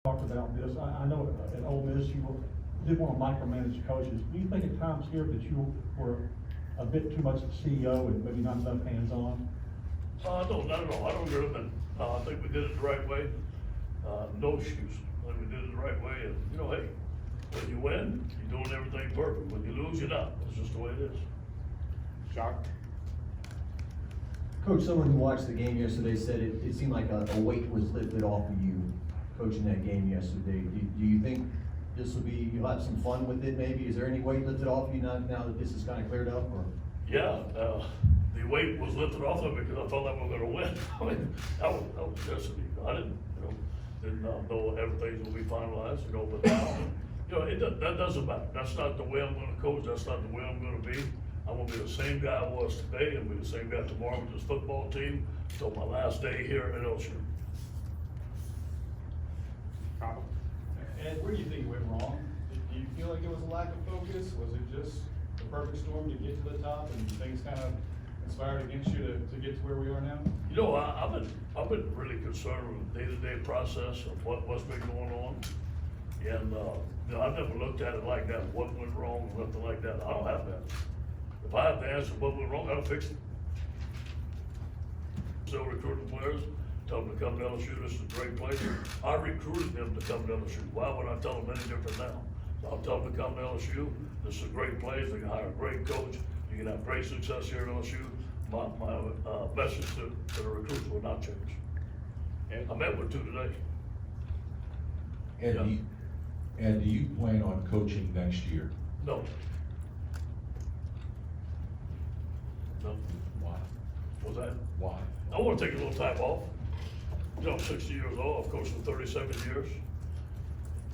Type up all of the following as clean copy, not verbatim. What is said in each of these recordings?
Talked about this. I know at Ole Miss you did want to micromanage coaches. Do you think at times here that you were a bit too much the CEO and maybe not enough hands-on? No, not at all. I don't agree with that. I think we did it the right way. No excuse. I think we did it the right way, and hey, when you win, you're doing everything perfect. When you lose, you're not. It's just the way it is. Shocked? Coach, someone who watched the game yesterday said it seemed like a weight was lifted off of you coaching that game yesterday. Do you think this will be, you'll have some fun with it maybe? Is there any weight lifted off you now that this is kind of cleared up? Or? Yeah, the weight was lifted off of me because I felt like we were going to win. I mean, that was destiny. I didn't know everything's going to be finalized, but now, that doesn't matter. That's not the way I'm going to coach. That's not the way I'm going to be. I'm going to be the same guy I was today and be the same guy tomorrow with this football team until my last day here at LSU. Ed, where do you think it went wrong? Do you feel like it was a lack of focus? Was it just the perfect storm to get to the top and things kind of conspired against you to get to where we are now? I've been really concerned with the day-to-day process of what's been going on. And, I've never looked at it like that, what went wrong, or nothing like that. I don't have that. If I have to answer what went wrong, I'll fix it. Still recruiting players, tell them to come to LSU, this is a great place. I recruited them to come to LSU. Why would I tell them any different now? So I'll tell them to come to LSU, this is a great place, they can hire a great coach, you can have great success here at LSU. My message to the recruits will not change. I met with two today. And do you plan on coaching next year? No. No. Why? What's that? Why? I want to take a little time off. I'm 60 years old, I've coached for 37 years.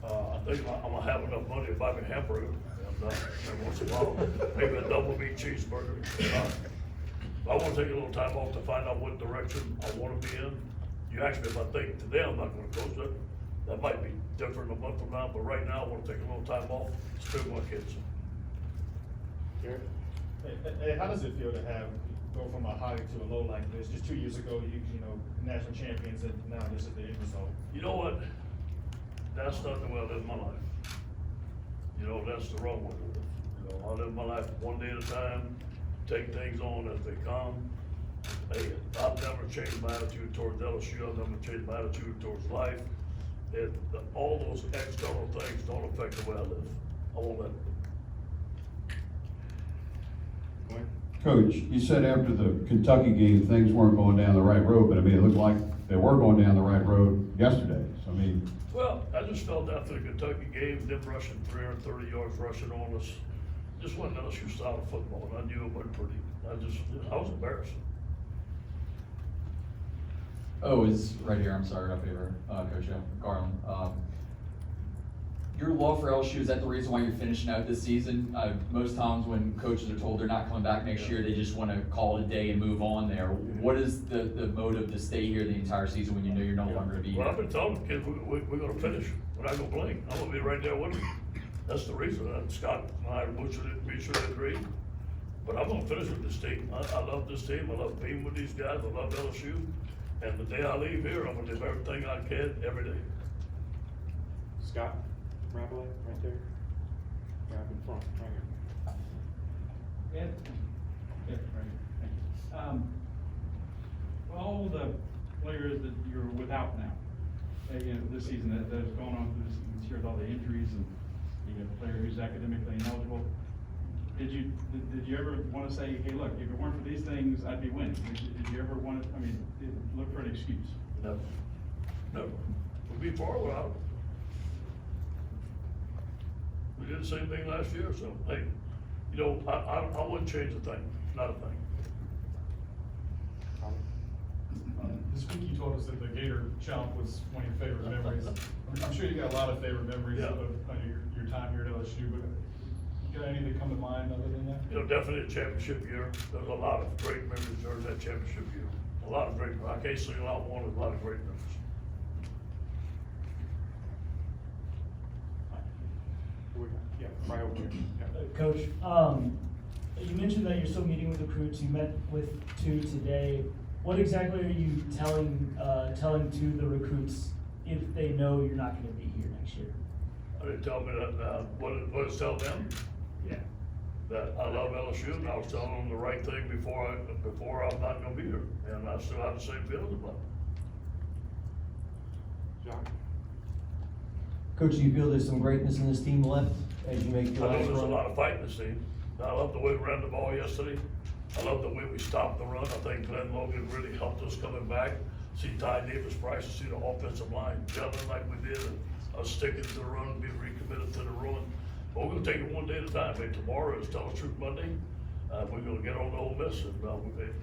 I think I'm gonna have enough money to buy me a hamburger, and every once in a while, maybe a double meat cheeseburger. I want to take a little time off to find out what direction I want to be in. You asked me if I think today I'm not going to coach it. That might be different a month from now, but right now I want to take a little time off, spend with my kids. Hey, how does it feel to go from a high to a low like this? Just 2 years ago, you national champions, and now this is the end result. You know what? That's not the way I live my life. That's the wrong way to live. I live my life one day at a time, take things on as they come. Hey, I've never changed my attitude towards LSU. I've never changed my attitude towards life. All those external things don't affect the way I live. I won't let them. Coach, you said after the Kentucky game, things weren't going down the right road, but I mean, it looked like they were going down the right road yesterday. So, I mean. Well, I just felt after the Kentucky game, them rushing 330 yards rushing on us, just wasn't LSU style of football, and I knew it wasn't pretty. I was embarrassed. Oh, it's right here, I'm sorry, up here, Coach Garland. Your love for LSU, is that the reason why you're finishing out this season? Most times when coaches are told they're not coming back next year, they just want to call it a day and move on there. What is the motive to stay here the entire season when you know you're no longer going to be here? Well, I've been telling the kids we're going to finish. We're not going to blink. I'm going to be right there with them. That's the reason. Scott and I mutually agreed. But I'm going to finish with this team. I love this team. I love being with these guys. I love LSU. And the day I leave here, I'm going to do everything I can every day. Scott, right there. Right in front, right here. Ed? Yeah, right here. Thank you. All the players that you're without now, this season that has gone on through this year with all the injuries, and you have a player who's academically ineligible. Did you ever want to say, hey, look, if it weren't for these things, I'd be winning? Did you ever want to, look for an excuse? No. We'll be far without them. We did the same thing last year, so, hey, I wouldn't change a thing, not a thing. This week you told us that the Gator Chomp was one of your favorite memories. I'm sure you got a lot of favorite memories of your time here at LSU, but you got any that come to mind other than that? Definitely a championship year. There's a lot of great memories during that championship year. A lot of great, I can't single out one, there's a lot of great memories. Yeah, right over here. Yeah. Coach, you mentioned that you're still meeting with recruits. You met with two today. What exactly are you telling to the recruits if they know you're not gonna be here next year? I didn't tell me that, what is tell them? Yeah. That I love LSU, and I was telling them the right thing before I'm not gonna be here, and I still have the same feelings about it. John? Coach, do you feel there's some greatness in this team left as you make I your know last there's a run? lot of fight in this team. I love the way we ran the ball yesterday. I love the way we stopped the run. I think Glenn Logan really helped us coming back. See Ty Davis Price, see the offensive line gelling like we did, and us sticking to the run, being recommitted to the run. But we're gonna take it one day at a time. Hey, tomorrow is Tell the Truth Monday. We're gonna get on to Ole Miss, and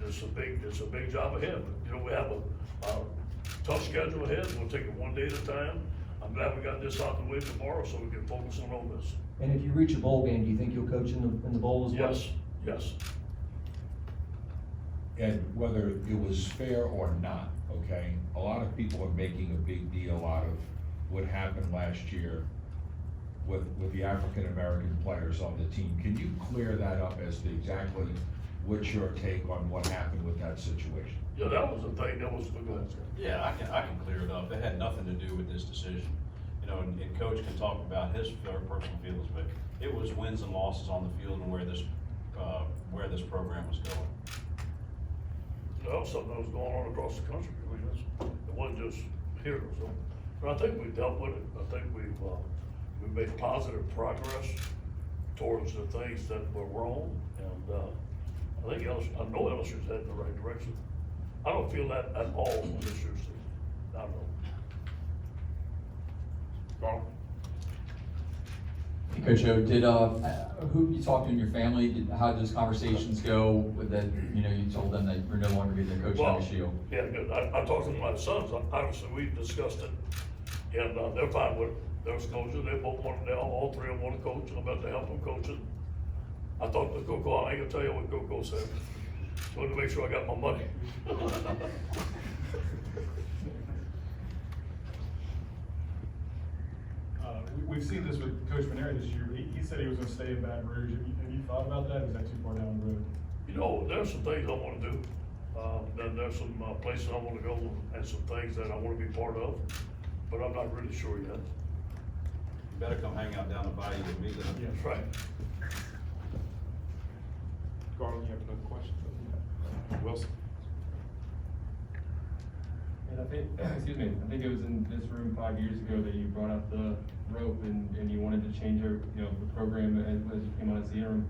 it's a big job ahead. You know, we have a tough schedule ahead. We'll take it one day at a time. I'm glad we got this out of the way tomorrow so we can focus on Ole Miss. And if you reach a bowl game, do you think you'll coach in the bowl as well? Yes. And whether it was fair or not, okay, a lot of people are making a big deal out of what happened last year with the African-American players on the team. Can you clear that up as to exactly what's your take on what happened with that situation? Yeah, that was the thing, go ahead, Scott. Yeah, I can clear it up. It had nothing to do with this decision. You know, and Coach can talk about his personal feelings, but it was wins and losses on the field and where this program was going. That was something that was going on across the country. I mean, it wasn't just here, so. But I think we dealt with it. I think we've made positive progress towards the things that were wrong. And, I think I know LSU's heading in the right direction. I don't feel that at all on this year's season. I don't know. Carl? Coach O, did, who you talked to in your family, how did those conversations go with that, you know, you told them that you're no longer be their coach Well, at LSU? yeah, good. I talked to my sons, obviously, we discussed it, and, they're fine with it. There's coaches, they both want to, all three of them want to coach, and I'm about to help them coach it. I talked to Coco, I ain't gonna tell you what Coco said, just wanted to make sure I got my money. We've seen this with Coach Maneri this year. He said he was gonna stay in Baton Rouge. Have you thought about that, or is that too far down the road? You know, there's some things I wanna do, then there's some, places I wanna go, and some things that I wanna be part of, but I'm not really sure yet. You better come hang out down the bayou with me then. That's right. Garland, you have another question? Wilson? And I think, excuse me, I think it was in this room 5 years ago that you brought out the rope and you wanted to change the program as you came on as the interim.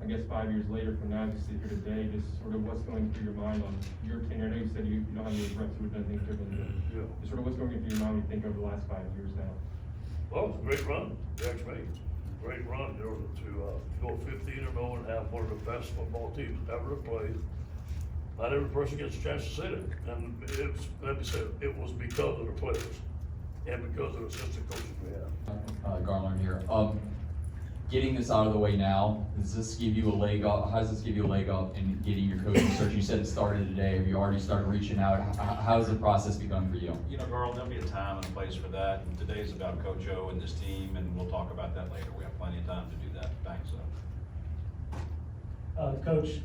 I guess 5 years later from now, as you sit here today, just sort of what's going through your mind on your tenure? I know you said you don't have any reps who have done things differently. Yeah. Just sort of what's going through your mind when you think over the last 5 years now? Well, it's a great run, you ask me. Great run, you know, to go 15-0 and have one of the best football teams ever played. Not every person gets a chance to say that, and let me say, it was because of the players and because of the assistant coaches we have. Garland here. Getting this out of the way now, does this give you a leg up? How does this give you a leg up in getting your coaching search? You said it started today. Have you already started reaching out? How has the process begun for you? You know, Garland, there'll be a time and a place for that. And today's about Coach O and this team, and we'll talk about that later. We have plenty of time to do that. Thanks, Coach,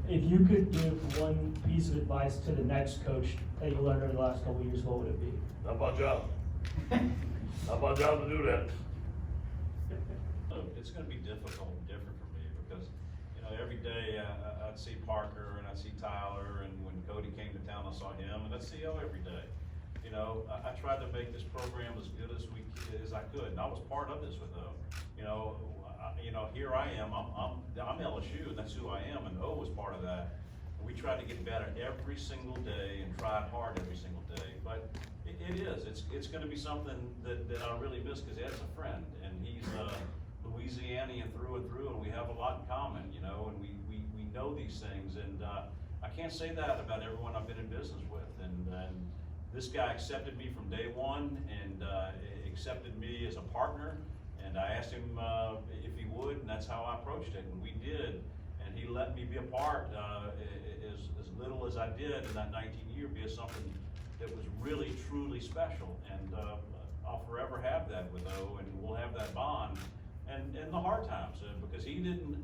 if you could give one piece of advice to the next coach that you learned over the last couple of years, what would it be? Not my job. Not my job to do that. It's gonna be difficult and different for me because, you know, every day I'd see Parker and I'd see Tyler, and when Cody came to town, I saw him, and I'd see O every day. You know, I tried to make this program as good as I could, and I was part of this with O. You know, here I am, I'm LSU, and that's who I am, and O was part of that. And we tried to get better every single day and tried hard every single day, but it's gonna be something that I really miss, because Ed's a friend, and he's Louisianian through and through, and we have a lot in common, you know, and we know these things, and I can't say that about everyone I've been in business with, and this guy accepted me from day one, and accepted me as a partner, and I asked him if he would, and that's how I approached it, and we did, and he let me be a part, as little as I did in that 19-year, be something that was really, truly special, and I'll forever have that with O, and we'll have that bond. And the hard times, because he didn't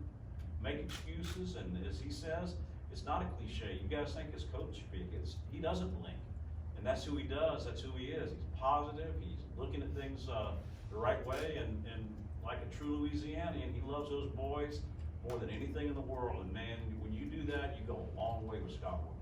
make excuses, and as he says, it's not a cliche. You guys think it's coach speak. He doesn't blink. And that's who he does, that's who he is. He's positive, he's looking at things, the right way, and like a true Louisianian, he loves those boys more than anything in the world. And man, when you do that, you go a long way with Scott Wood.